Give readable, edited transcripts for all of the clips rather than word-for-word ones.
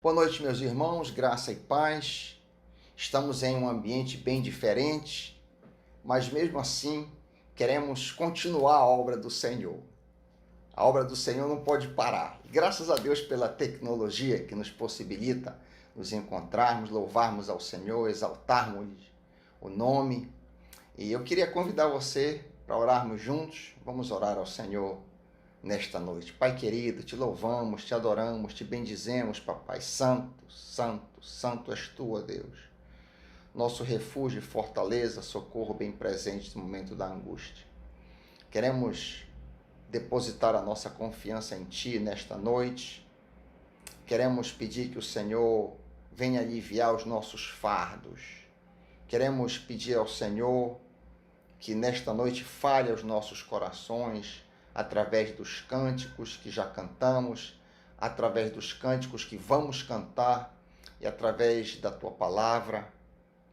Boa noite, meus irmãos, graça e paz. Estamos em um ambiente bem diferente, mas mesmo assim queremos continuar a obra do Senhor. A obra do Senhor não pode parar. Graças a Deus pela tecnologia que nos possibilita nos encontrarmos, louvarmos ao Senhor, exaltarmos o nome. E eu queria convidar você para orarmos juntos. Vamos orar ao Senhor nesta noite. Pai querido, te louvamos, te adoramos, te bendizemos, Papai. Santo, santo, santo és tu, ó Deus. Nosso refúgio e fortaleza, socorro bem presente no momento da angústia. Queremos depositar a nossa confiança em ti nesta noite. Queremos pedir que o Senhor venha aliviar os nossos fardos. Queremos pedir ao Senhor que nesta noite fale aos nossos corações, através dos cânticos que já cantamos, através dos cânticos que vamos cantar e através da tua palavra,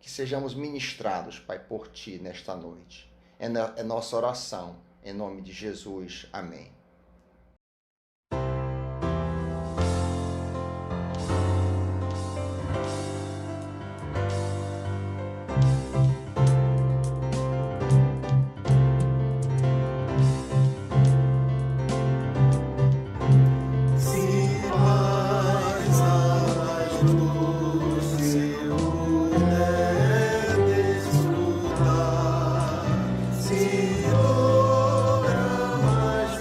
que sejamos ministrados, Pai, por ti nesta noite. É nossa oração, em nome de Jesus. Amém. Senhor, mais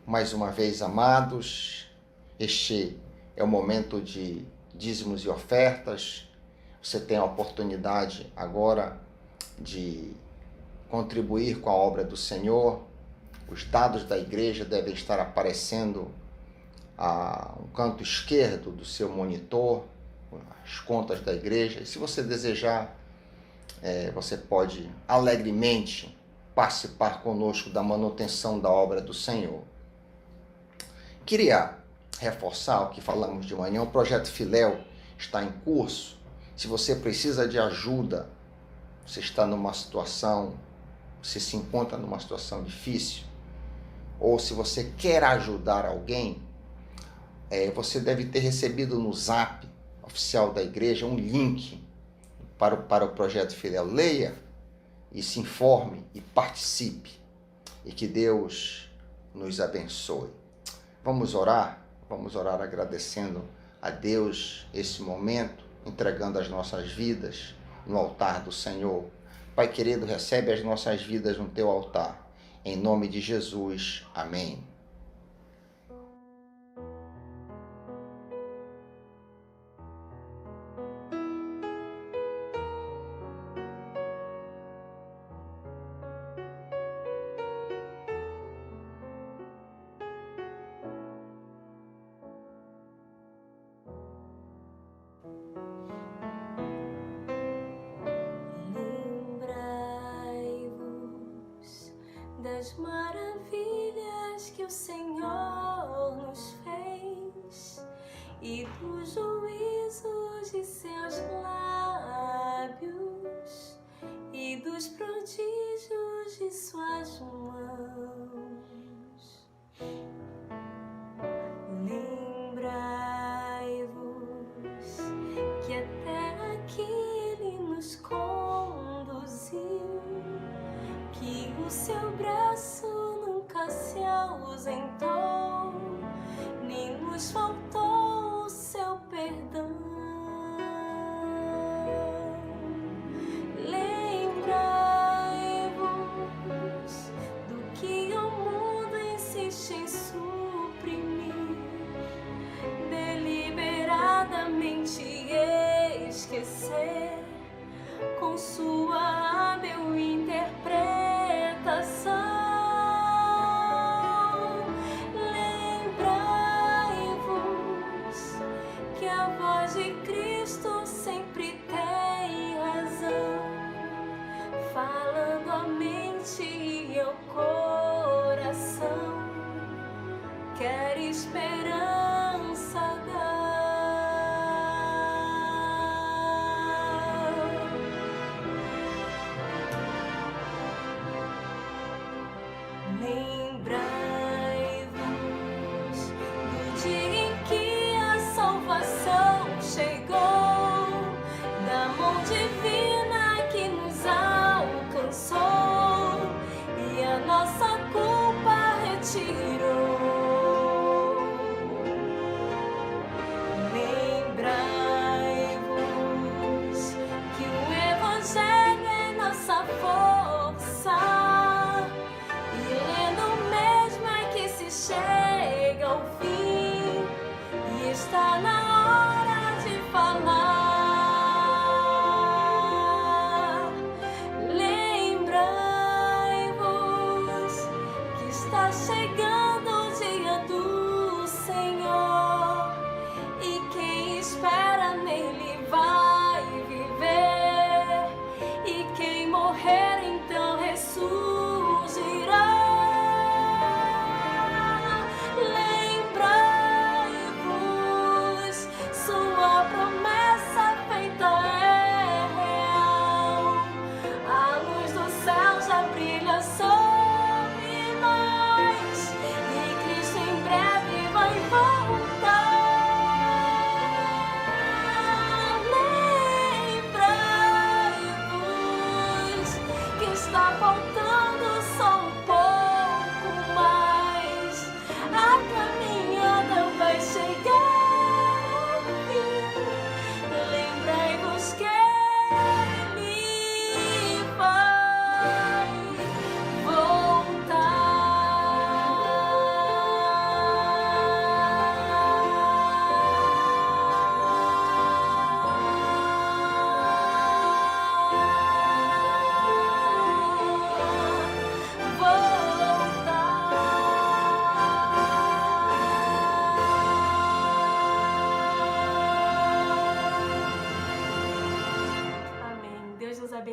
Mais uma vez, amados, este é o momento de dízimos e ofertas. Você tem a oportunidade agora de contribuir com a obra do Senhor. Os dados da igreja devem estar aparecendo no canto esquerdo do seu monitor, as contas da igreja. E se você desejar, você pode alegremente participar conosco da manutenção da obra do Senhor. Queria reforçar o que falamos de manhã. O projeto Filéu está em curso. Se você precisa de ajuda, você está numa situação, você se encontra numa situação difícil, ou se você quer ajudar alguém, você deve ter recebido no Zap oficial da igreja um link para o projeto Filéu. Leia e se informe e participe, e que Deus nos abençoe. Vamos orar agradecendo a Deus esse momento, entregando as nossas vidas no altar do Senhor. Pai querido, recebe as nossas vidas no teu altar. Em nome de Jesus. Amém. Das maravilhas que o Senhor nos fez e dos juízos de seus lábios e dos prodígios de suas mãos. Lembrai-vos que até aqui Ele nos conduziu, que o seu braço nunca se ausentou, nem nos faltou o seu perdão. Lembrai-vos do que o mundo insiste em suprimir, deliberadamente esquecer, com sua hábil interpretação. Lembrai-vos que a voz de Cristo sempre tem razão, falando à mente e ao coração, quer esperança dar. Lembrai-vos do dia em que a salvação chegou, da mão divina que nos alcançou e a nossa culpa retirou. Lembrai-vos que o Evangelho é nossa força, chega ao fim e está na hora de falar. Lembrai-vos que está chegando o dia do Senhor e quem espera nele vai viver, e quem morrer então ressurgirá.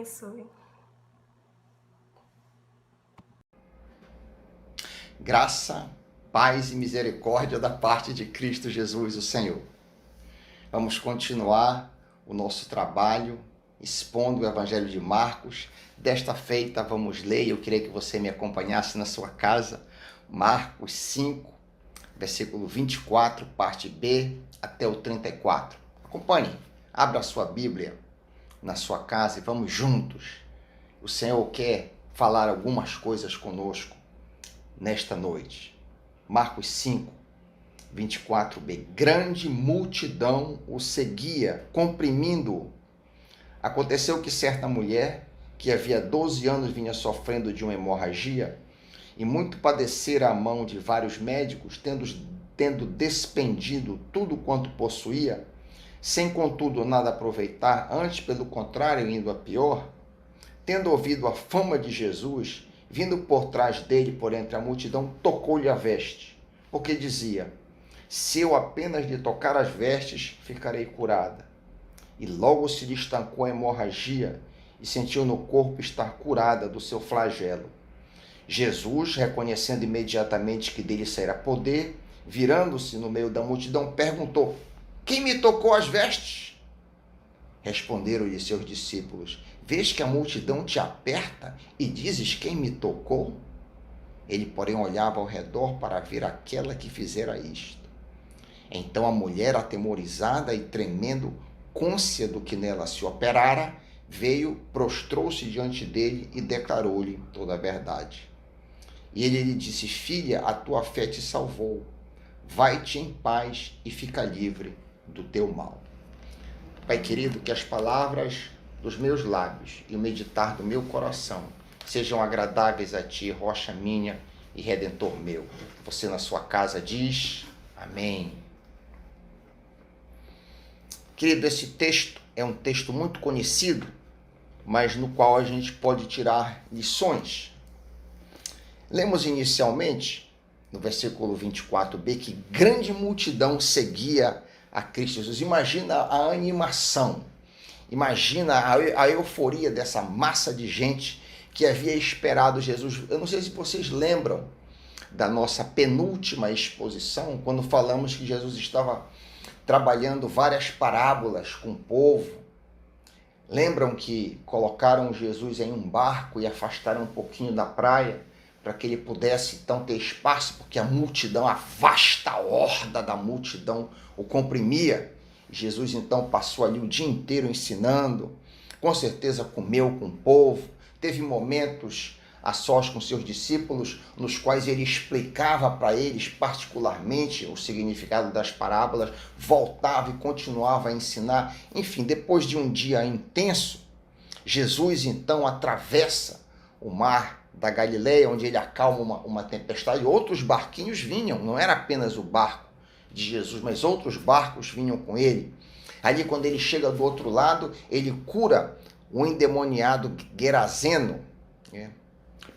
abençoe. Graça, paz e misericórdia da parte de Cristo Jesus, o Senhor. Vamos continuar o nosso trabalho expondo o Evangelho de Marcos. Desta feita vamos ler, eu queria que você me acompanhasse na sua casa, Marcos 5, versículo 24, parte B, até o 34. Acompanhe, abra a sua Bíblia na sua casa e vamos juntos. O Senhor quer falar algumas coisas conosco nesta noite. Marcos 5, 24b. Grande multidão o seguia, comprimindo-o. Aconteceu que certa mulher, que havia 12 anos vinha sofrendo de uma hemorragia, e muito padecera a mão de vários médicos, tendo despendido tudo quanto possuía, sem contudo nada aproveitar, antes pelo contrário indo a pior, tendo ouvido a fama de Jesus, vindo por trás dele, por entre a multidão, tocou-lhe a veste, porque dizia: se eu apenas lhe tocar as vestes, ficarei curada. E logo se lhe estancou a hemorragia, e sentiu no corpo estar curada do seu flagelo. Jesus, reconhecendo imediatamente que dele saíra poder, virando-se no meio da multidão, perguntou: quem me tocou as vestes? Responderam-lhe seus discípulos: vês que a multidão te aperta e dizes: quem me tocou? Ele, porém, olhava ao redor para ver aquela que fizera isto. Então a mulher, atemorizada e tremendo, cônscia do que nela se operara, veio, prostrou-se diante dele e declarou-lhe toda a verdade. E ele lhe disse: filha, a tua fé te salvou. Vai-te em paz e fica livre do teu mal. Pai querido, que as palavras dos meus lábios e o meditar do meu coração sejam agradáveis a ti, rocha minha e redentor meu. Você na sua casa diz amém. Querido, esse texto é um texto muito conhecido, mas no qual a gente pode tirar lições. Lemos inicialmente, no versículo 24b, que grande multidão seguia a Cristo Jesus. Imagina a animação, imagina a euforia dessa massa de gente que havia esperado Jesus. Eu não sei se vocês lembram da nossa penúltima exposição, quando falamos que Jesus estava trabalhando várias parábolas com o povo. Lembram que colocaram Jesus em um barco e afastaram um pouquinho da praia para que ele pudesse então ter espaço, porque a multidão, a vasta horda da multidão o comprimia. Jesus então passou ali o dia inteiro ensinando, com certeza comeu com o povo, teve momentos a sós com seus discípulos, nos quais ele explicava para eles particularmente o significado das parábolas, voltava e continuava a ensinar. Enfim, depois de um dia intenso, Jesus então atravessa o mar da Galileia, onde ele acalma uma tempestade. Outros barquinhos vinham, não era apenas o barco de Jesus, mas outros barcos vinham com ele. Ali, quando ele chega do outro lado, ele cura o endemoniado Gerazeno, né?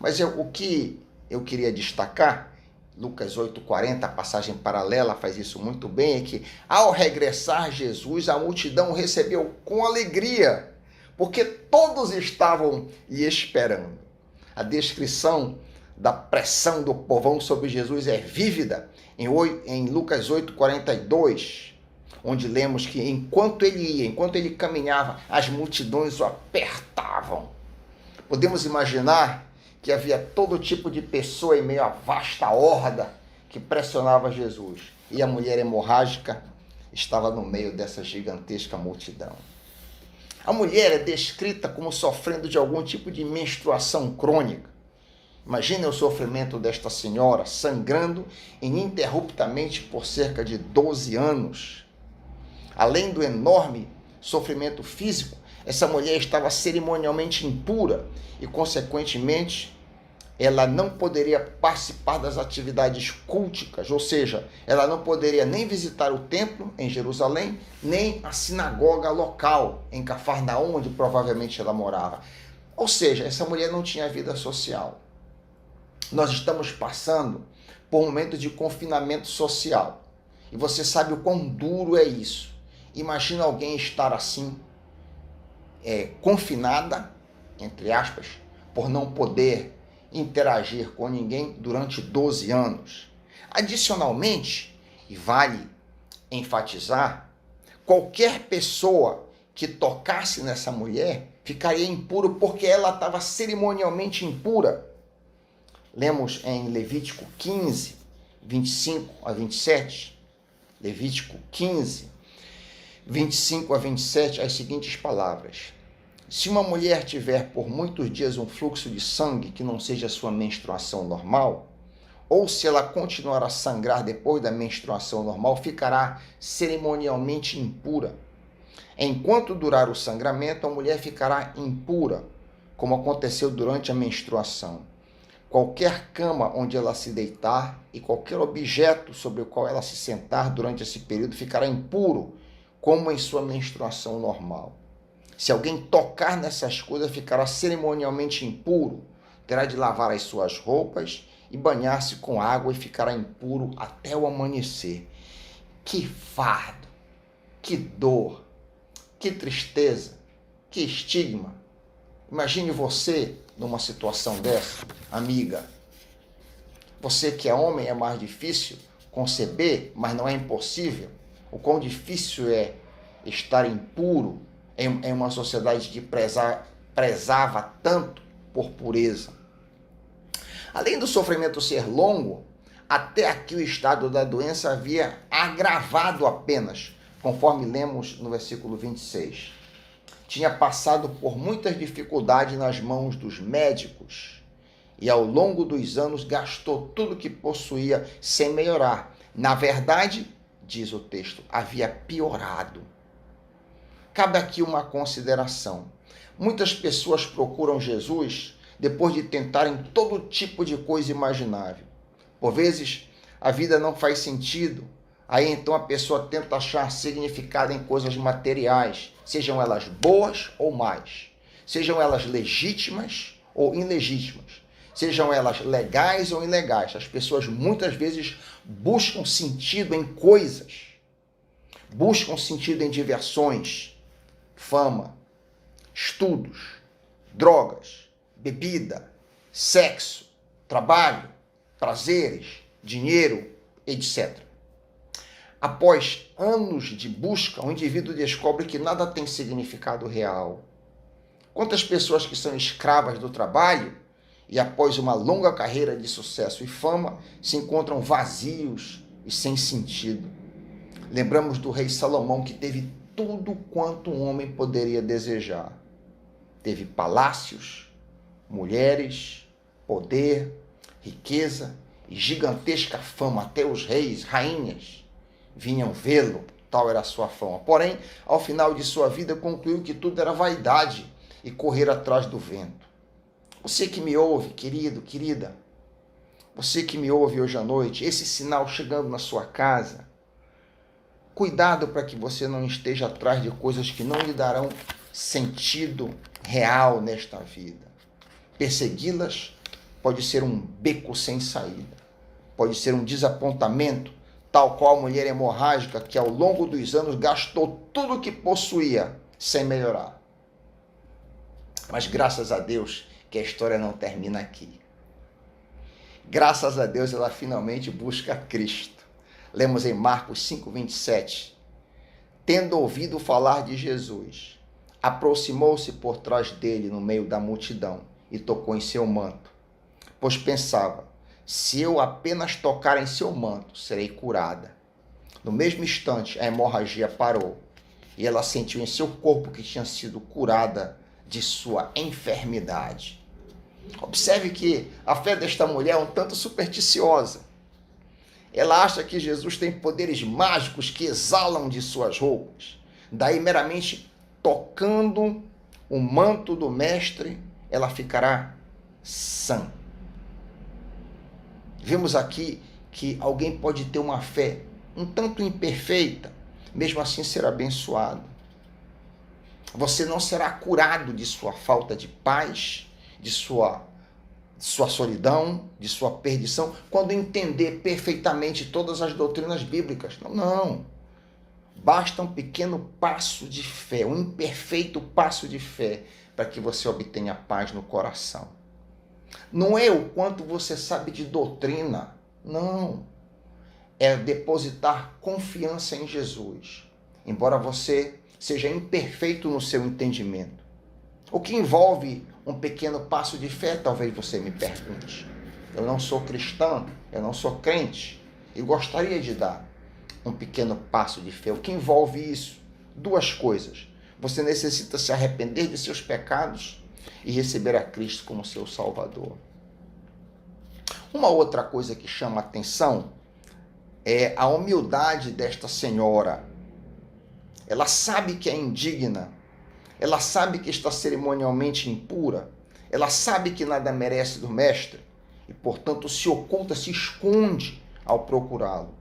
Mas o que eu queria destacar, Lucas 8,40, a passagem paralela faz isso muito bem, é que ao regressar Jesus, a multidão o recebeu com alegria, porque todos estavam lhe esperando. A descrição da pressão do povão sobre Jesus é vívida em Lucas 8,42, onde lemos que enquanto ele ia, enquanto ele caminhava, as multidões o apertavam. Podemos imaginar que havia todo tipo de pessoa em meio à vasta horda que pressionava Jesus. E a mulher hemorrágica estava no meio dessa gigantesca multidão. A mulher é descrita como sofrendo de algum tipo de menstruação crônica. Imagine o sofrimento desta senhora, sangrando ininterruptamente por cerca de 12 anos. Além do enorme sofrimento físico, essa mulher estava cerimonialmente impura e, consequentemente, ela não poderia participar das atividades culticas, ou seja, ela não poderia nem visitar o templo em Jerusalém, nem a sinagoga local em Cafarnaum, onde provavelmente ela morava. Ou seja, essa mulher não tinha vida social. Nós estamos passando por um momento de confinamento social. E você sabe o quão duro é isso. Imagina alguém estar assim, confinada, entre aspas, por não poder interagir com ninguém durante 12 anos. Adicionalmente, e vale enfatizar, qualquer pessoa que tocasse nessa mulher ficaria impuro porque ela estava cerimonialmente impura. Lemos em Levítico 15, 25 a 27. Levítico 15, 25 a 27, as seguintes palavras. Se uma mulher tiver por muitos dias um fluxo de sangue que não seja sua menstruação normal, ou se ela continuar a sangrar depois da menstruação normal, ficará cerimonialmente impura. Enquanto durar o sangramento, a mulher ficará impura, como aconteceu durante a menstruação. Qualquer cama onde ela se deitar e qualquer objeto sobre o qual ela se sentar durante esse período ficará impuro, como em sua menstruação normal. Se alguém tocar nessas coisas, ficará cerimonialmente impuro, terá de lavar as suas roupas e banhar-se com água e ficará impuro até o amanhecer. Que fardo, que dor, que tristeza, que estigma. Imagine você numa situação dessa, amiga. Você que é homem é mais difícil conceber, mas não é impossível. O quão difícil é estar impuro em uma sociedade que prezava tanto por pureza. Além do sofrimento ser longo, até aqui o estado da doença havia agravado apenas, conforme lemos no versículo 26. Tinha passado por muitas dificuldades nas mãos dos médicos e ao longo dos anos gastou tudo que possuía sem melhorar. Na verdade, diz o texto, havia piorado. Cabe aqui uma consideração. Muitas pessoas procuram Jesus depois de tentarem todo tipo de coisa imaginável. Por vezes, a vida não faz sentido. Aí então a pessoa tenta achar significado em coisas materiais, sejam elas boas ou más, sejam elas legítimas ou ilegítimas, sejam elas legais ou ilegais. As pessoas muitas vezes buscam sentido em coisas, buscam sentido em diversões, fama, estudos, drogas, bebida, sexo, trabalho, prazeres, dinheiro, etc. Após anos de busca, o indivíduo descobre que nada tem significado real. Quantas pessoas que são escravas do trabalho e após uma longa carreira de sucesso e fama se encontram vazios e sem sentido. Lembramos do rei Salomão, que teve tudo quanto um homem poderia desejar. Teve palácios, mulheres, poder, riqueza e gigantesca fama. Até os reis, rainhas vinham vê-lo, tal era a sua fama. Porém, ao final de sua vida, concluiu que tudo era vaidade e correr atrás do vento. Você que me ouve, querido, querida, você que me ouve hoje à noite, esse sinal chegando na sua casa, cuidado para que você não esteja atrás de coisas que não lhe darão sentido real nesta vida. Persegui-las pode ser um beco sem saída, pode ser um desapontamento, tal qual a mulher hemorrágica que ao longo dos anos gastou tudo o que possuía sem melhorar. Mas graças a Deus que a história não termina aqui. Graças a Deus ela finalmente busca Cristo. Lemos em Marcos 5:27. Tendo ouvido falar de Jesus, aproximou-se por trás dele no meio da multidão e tocou em seu manto, pois pensava, se eu apenas tocar em seu manto, serei curada. No mesmo instante, a hemorragia parou e ela sentiu em seu corpo que tinha sido curada de sua enfermidade. Observe que a fé desta mulher é um tanto supersticiosa. Ela acha que Jesus tem poderes mágicos que exalam de suas roupas. Daí, meramente tocando o manto do mestre, ela ficará sã. Vemos aqui que alguém pode ter uma fé um tanto imperfeita, mesmo assim ser abençoado. Você não será curado de sua falta de paz, de sua solidão, de sua perdição, quando entender perfeitamente todas as doutrinas bíblicas. Não. Basta um pequeno passo de fé, um imperfeito passo de fé, para que você obtenha paz no coração. Não é o quanto você sabe de doutrina, não. É depositar confiança em Jesus, embora você seja imperfeito no seu entendimento. O que envolve um pequeno passo de fé, talvez você me pergunte. Eu não sou cristão, eu não sou crente, e gostaria de dar um pequeno passo de fé. O que envolve isso? Duas coisas. Você necessita se arrepender de seus pecados e receber a Cristo como seu Salvador. Uma outra coisa que chama a atenção é a humildade desta senhora. Ela sabe que é indigna, ela sabe que está cerimonialmente impura, ela sabe que nada merece do mestre e, portanto, se oculta, se esconde ao procurá-lo.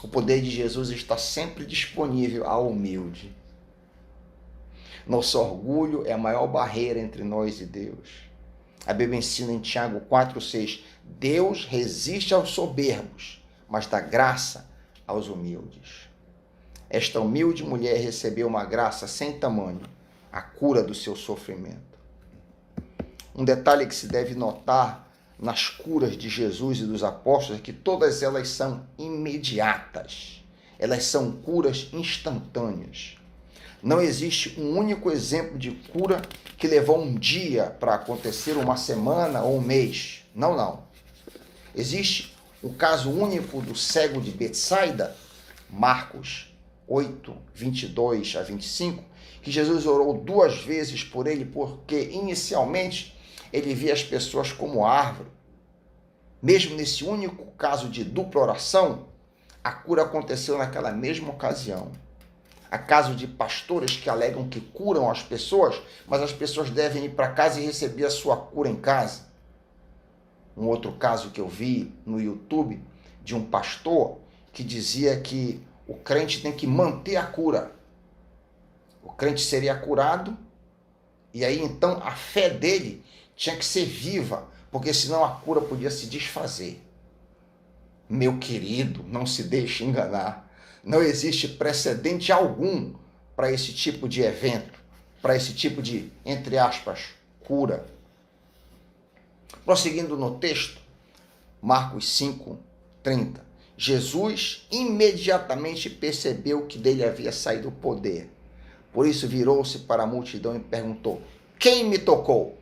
O poder de Jesus está sempre disponível ao humilde. Nosso orgulho é a maior barreira entre nós e Deus. A Bíblia ensina em Tiago 4,6: Deus resiste aos soberbos, mas dá graça aos humildes. Esta humilde mulher recebeu uma graça sem tamanho, a cura do seu sofrimento. Um detalhe que se deve notar nas curas de Jesus e dos apóstolos é que todas elas são imediatas. Elas são curas instantâneas. Não existe um único exemplo de cura que levou um dia para acontecer, uma semana ou um mês. Não. Existe o caso único do cego de Betsaida, Marcos 8, 22 a 25, que Jesus orou 2 vezes por ele, porque inicialmente ele via as pessoas como árvore. Mesmo nesse único caso de dupla oração, a cura aconteceu naquela mesma ocasião. Há casos de pastores que alegam que curam as pessoas, mas as pessoas devem ir para casa e receber a sua cura em casa. Um outro caso que eu vi no YouTube de um pastor que dizia que o crente tem que manter a cura. O crente seria curado e aí então a fé dele tinha que ser viva, porque senão a cura podia se desfazer. Meu querido, não se deixe enganar. Não existe precedente algum para esse tipo de evento, para esse tipo de, entre aspas, cura. Prosseguindo no texto, Marcos 5:30. Jesus imediatamente percebeu que dele havia saído o poder. Por isso virou-se para a multidão e perguntou: quem me tocou?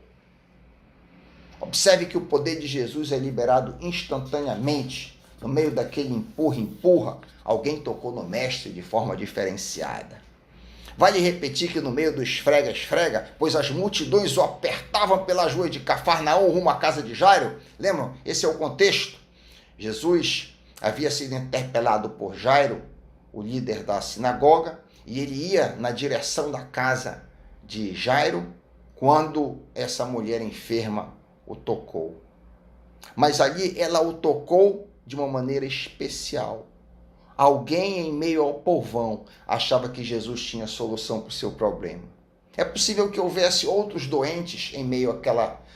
Observe que o poder de Jesus é liberado instantaneamente. No meio daquele empurra, alguém tocou no mestre de forma diferenciada. Vale repetir que no meio do esfrega, pois as multidões o apertavam pelas ruas de Cafarnaum rumo à casa de Jairo. Lembram? Esse é o contexto. Jesus havia sido interpelado por Jairo, o líder da sinagoga, e ele ia na direção da casa de Jairo quando essa mulher enferma o tocou. Mas ali ela o tocou de uma maneira especial. Alguém em meio ao povão achava que Jesus tinha solução para o seu problema. É possível que houvesse outros doentes em meio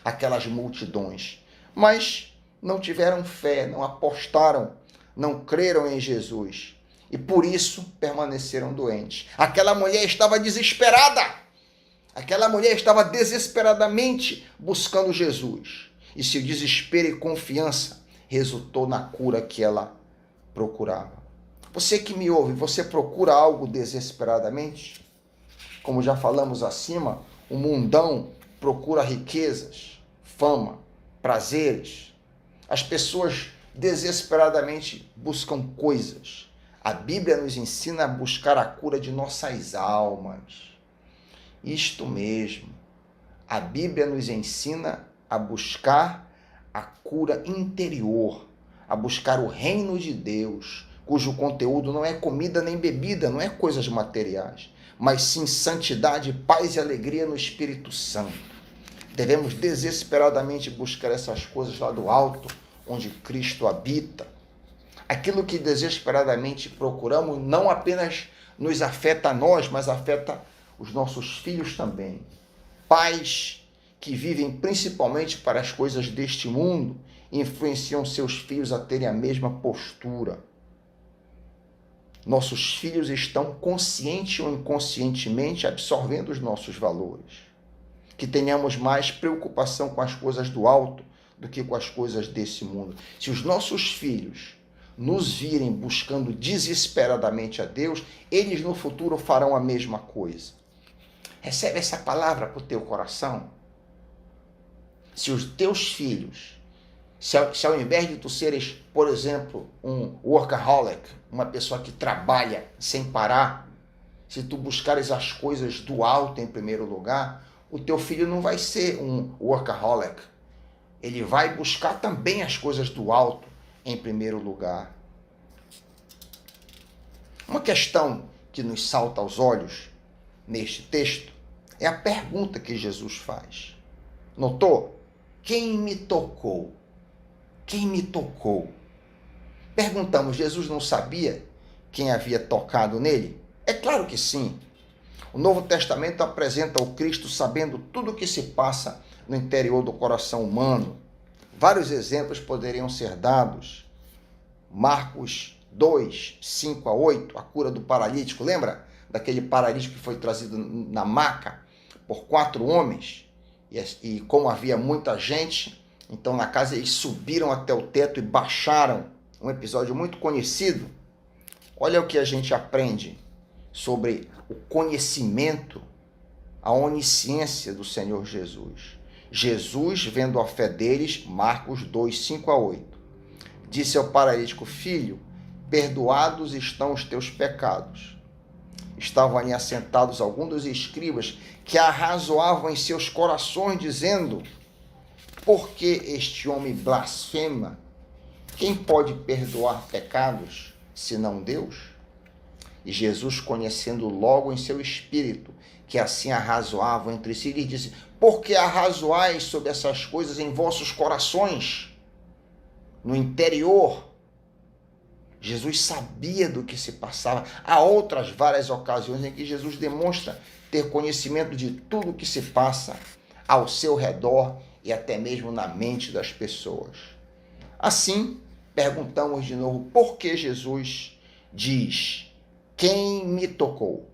àquelas multidões, mas não tiveram fé, não apostaram, não creram em Jesus e por isso permaneceram doentes. Aquela mulher estava desesperada. Aquela mulher estava desesperadamente buscando Jesus e seu desespero e confiança resultou na cura que ela procurava. Você que me ouve, você procura algo desesperadamente? Como já falamos acima, o mundão procura riquezas, fama, prazeres. As pessoas desesperadamente buscam coisas. A Bíblia nos ensina a buscar a cura de nossas almas. Isto mesmo. A Bíblia nos ensina a buscar a cura interior, a buscar o reino de Deus, cujo conteúdo não é comida nem bebida, não é coisas materiais, mas sim santidade, paz e alegria no Espírito Santo. Devemos desesperadamente buscar essas coisas lá do alto, onde Cristo habita. Aquilo que desesperadamente procuramos não apenas nos afeta a nós, mas afeta os nossos filhos também. Pais que vivem principalmente para as coisas deste mundo influenciam seus filhos a terem a mesma postura. Nossos filhos estão consciente ou inconscientemente absorvendo os nossos valores. que tenhamos mais preocupação com as coisas do alto do que com as coisas desse mundo. Se os nossos filhos nos virem buscando desesperadamente a Deus, eles no futuro farão a mesma coisa. Recebe essa palavra para o teu coração. Se os teus filhos, se ao invés de tu seres, por exemplo, um workaholic, uma pessoa que trabalha sem parar, se tu buscares as coisas do alto em primeiro lugar, o teu filho não vai ser um workaholic. Ele vai buscar também as coisas do alto em primeiro lugar. Uma questão que nos salta aos olhos neste texto é a pergunta que Jesus faz. Notou? Quem me tocou? Quem me tocou? Perguntamos, Jesus não sabia quem havia tocado nele? É claro que sim. O Novo Testamento apresenta o Cristo sabendo tudo o que se passa no interior do coração humano. Vários exemplos poderiam ser dados. Marcos 2, 5 a 8, a cura do paralítico. Lembra daquele paralítico que foi trazido na maca por 4 homens? E como havia muita gente, então na casa eles subiram até o teto e baixaram. Um episódio muito conhecido. Olha o que a gente aprende sobre o conhecimento, a onisciência do Senhor Jesus. Jesus, vendo a fé deles, Marcos 2, 5 a 8, disse ao paralítico: filho, perdoados estão os teus pecados. Estavam ali assentados alguns dos escribas que arrazoavam em seus corações, dizendo: por que este homem blasfema? Quem pode perdoar pecados, senão Deus? E Jesus, conhecendo logo em seu espírito que assim arrazoavam entre si, lhe disse: por que arrazoais sobre essas coisas em vossos corações? No interior, Jesus sabia do que se passava. Há outras várias ocasiões em que Jesus demonstra ter conhecimento de tudo o que se passa ao seu redor e até mesmo na mente das pessoas. Assim, perguntamos de novo por que Jesus diz: quem me tocou?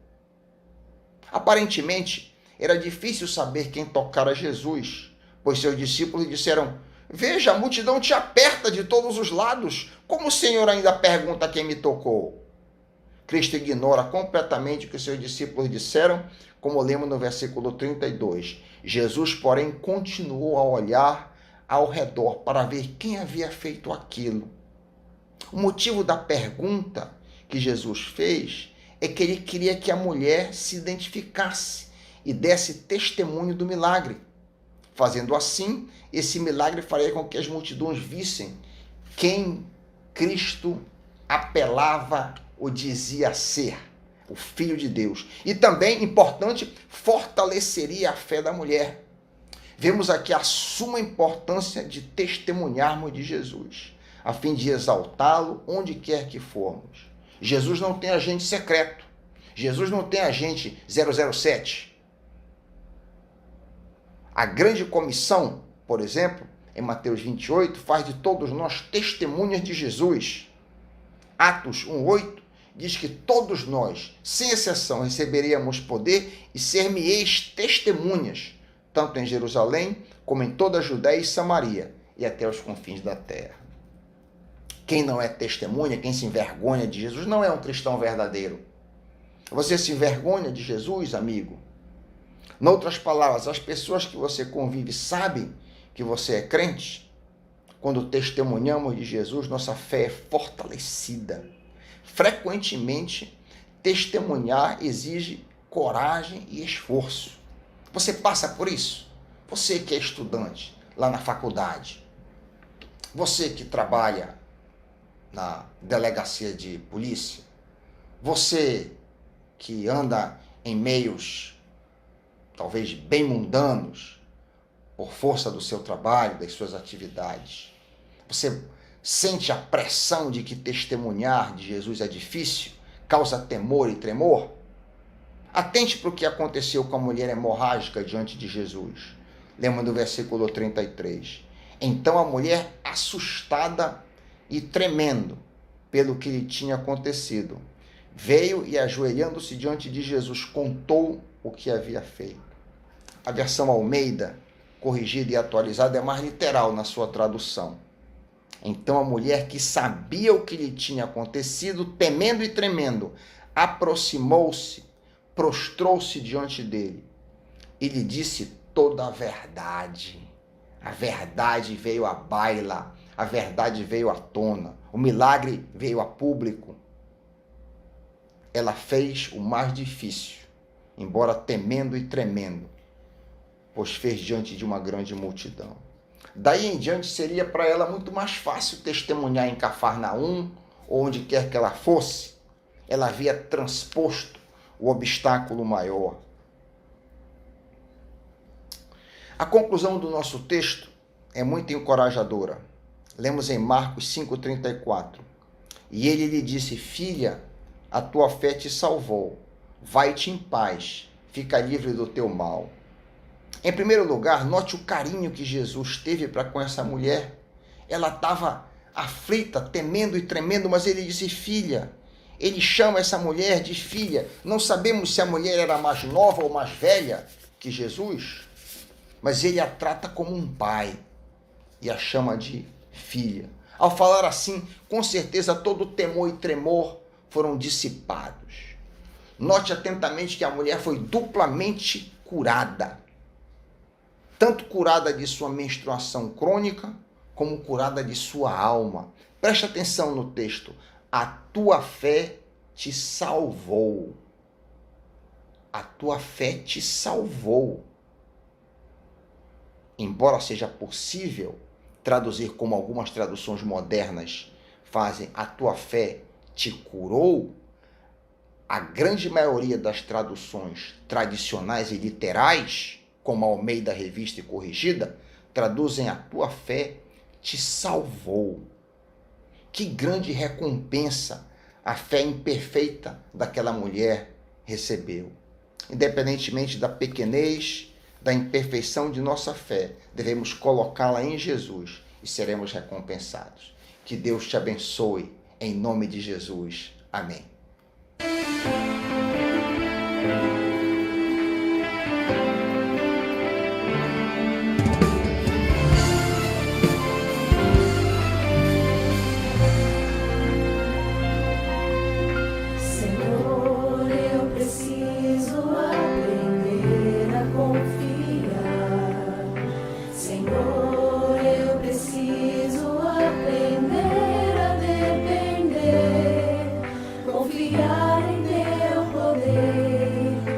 Aparentemente, era difícil saber quem tocara Jesus, pois seus discípulos disseram: veja, a multidão te aperta de todos os lados. Como o Senhor ainda pergunta quem me tocou? Cristo ignora completamente o que seus discípulos disseram, como lemos no versículo 32. Jesus, porém, continuou a olhar ao redor para ver quem havia feito aquilo. O motivo da pergunta que Jesus fez é que ele queria que a mulher se identificasse e desse testemunho do milagre. Fazendo assim, esse milagre faria com que as multidões vissem quem Cristo apelava ou dizia ser, o Filho de Deus. E também, importante, fortaleceria a fé da mulher. Vemos aqui a suma importância de testemunharmos de Jesus, a fim de exaltá-lo onde quer que formos. Jesus não tem agente secreto. Jesus não tem agente 007. A grande comissão, por exemplo, em Mateus 28, faz de todos nós testemunhas de Jesus. Atos 1:8 diz que todos nós, sem exceção, receberíamos poder e ser-me-eis testemunhas, tanto em Jerusalém, como em toda a Judéia e Samaria, e até os confins da terra. Quem não é testemunha, quem se envergonha de Jesus, não é um cristão verdadeiro. Você se envergonha de Jesus, amigo? Noutras palavras, as pessoas que você convive sabem que você é crente? Quando testemunhamos de Jesus, nossa fé é fortalecida. Frequentemente, testemunhar exige coragem e esforço. Você passa por isso? Você que é estudante lá na faculdade, você que trabalha na delegacia de polícia, você que anda em meios talvez bem mundanos, por força do seu trabalho, das suas atividades. Você sente a pressão de que testemunhar de Jesus é difícil, causa temor e tremor? Atente para o que aconteceu com a mulher hemorrágica diante de Jesus. Lembra do versículo 33. Então a mulher, assustada e tremendo pelo que lhe tinha acontecido, veio e, ajoelhando-se diante de Jesus, contou o que havia feito. A versão Almeida, corrigida e atualizada, é mais literal na sua tradução. Então a mulher, que sabia o que lhe tinha acontecido, temendo e tremendo, aproximou-se, prostrou-se diante dele e lhe disse toda a verdade. A verdade veio à baila, a verdade veio à tona, o milagre veio a público. Ela fez o mais difícil, embora temendo e tremendo, pois fez diante de uma grande multidão. Daí em diante seria para ela muito mais fácil testemunhar em Cafarnaum, ou onde quer que ela fosse. Ela havia transposto o obstáculo maior. A conclusão do nosso texto é muito encorajadora. Lemos em Marcos 5,34. E ele lhe disse: filha, a tua fé te salvou. Vai-te em paz, fica livre do teu mal. Em primeiro lugar, note o carinho que Jesus teve para com essa mulher. Ela estava aflita, temendo e tremendo, mas ele disse filha. Ele chama essa mulher de filha. Não sabemos se a mulher era mais nova ou mais velha que Jesus, mas ele a trata como um pai e a chama de filha. Ao falar assim, com certeza todo temor e tremor foram dissipados. Note atentamente que a mulher foi duplamente curada. Tanto curada de sua menstruação crônica, como curada de sua alma. Preste atenção no texto. A tua fé te salvou. A tua fé te salvou. Embora seja possível traduzir como algumas traduções modernas fazem, a tua fé te curou, a grande maioria das traduções tradicionais e literais, como a Almeida Revista e Corrigida, traduzem a tua fé te salvou. Que grande recompensa a fé imperfeita daquela mulher recebeu. Independentemente da pequenez, da imperfeição de nossa fé, devemos colocá-la em Jesus e seremos recompensados. Que Deus te abençoe, em nome de Jesus. Amém. Senhor, eu preciso aprender a confiar. Senhor, eu preciso aprender a depender, confiar em teu poder.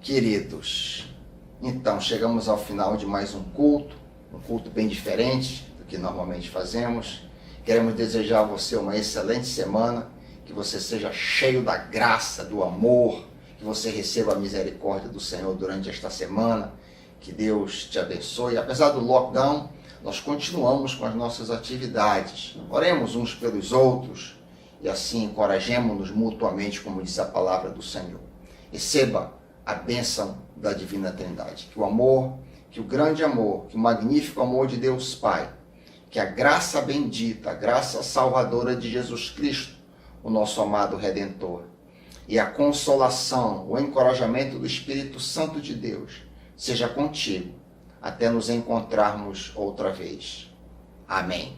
Queridos, então chegamos ao final de mais um culto bem diferente do que normalmente fazemos. Queremos desejar a você uma excelente semana, que você seja cheio da graça, do amor, que você receba a misericórdia do Senhor durante esta semana, que Deus te abençoe. Apesar do lockdown, nós continuamos com as nossas atividades. Oremos uns pelos outros e assim encorajemos-nos mutuamente, como diz a palavra do Senhor. Receba a bênção da Divina Trindade. Que o amor, que o grande amor, que o magnífico amor de Deus Pai, que a graça bendita, a graça salvadora de Jesus Cristo, o nosso amado Redentor, e a consolação, o encorajamento do Espírito Santo de Deus, seja contigo, até nos encontrarmos outra vez. Amém.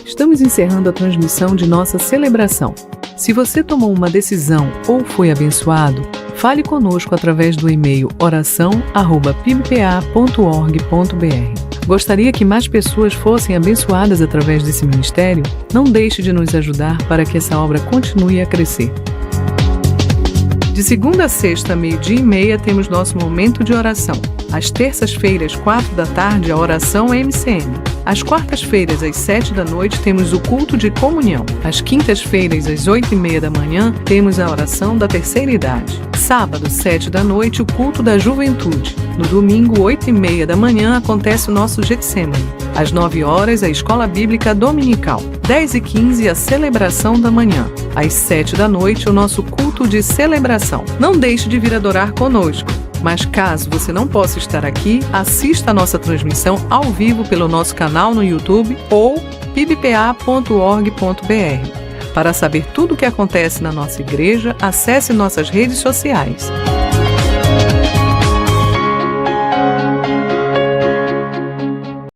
Estamos encerrando a transmissão de nossa celebração. Se você tomou uma decisão ou foi abençoado, fale conosco através do e-mail oração@pibpa.org.br. Gostaria que mais pessoas fossem abençoadas através desse ministério? Não deixe de nos ajudar para que essa obra continue a crescer. De segunda a sexta, 12h30, temos nosso momento de oração. Às terças-feiras, 16h, a oração MCM. Às quartas-feiras, às 19h, temos o culto de comunhão. Às quintas-feiras, às 8h30, temos a oração da terceira idade. Sábado, 19h, o culto da juventude. No domingo, 8h30, acontece o nosso Getsemane. Às 9h, a escola bíblica dominical. 10h15, a celebração da manhã. Às 7h, o nosso culto de celebração. Não deixe de vir adorar conosco. Mas caso você não possa estar aqui, assista a nossa transmissão ao vivo pelo nosso canal no YouTube ou pibpa.org.br. Para saber tudo o que acontece na nossa igreja, acesse nossas redes sociais.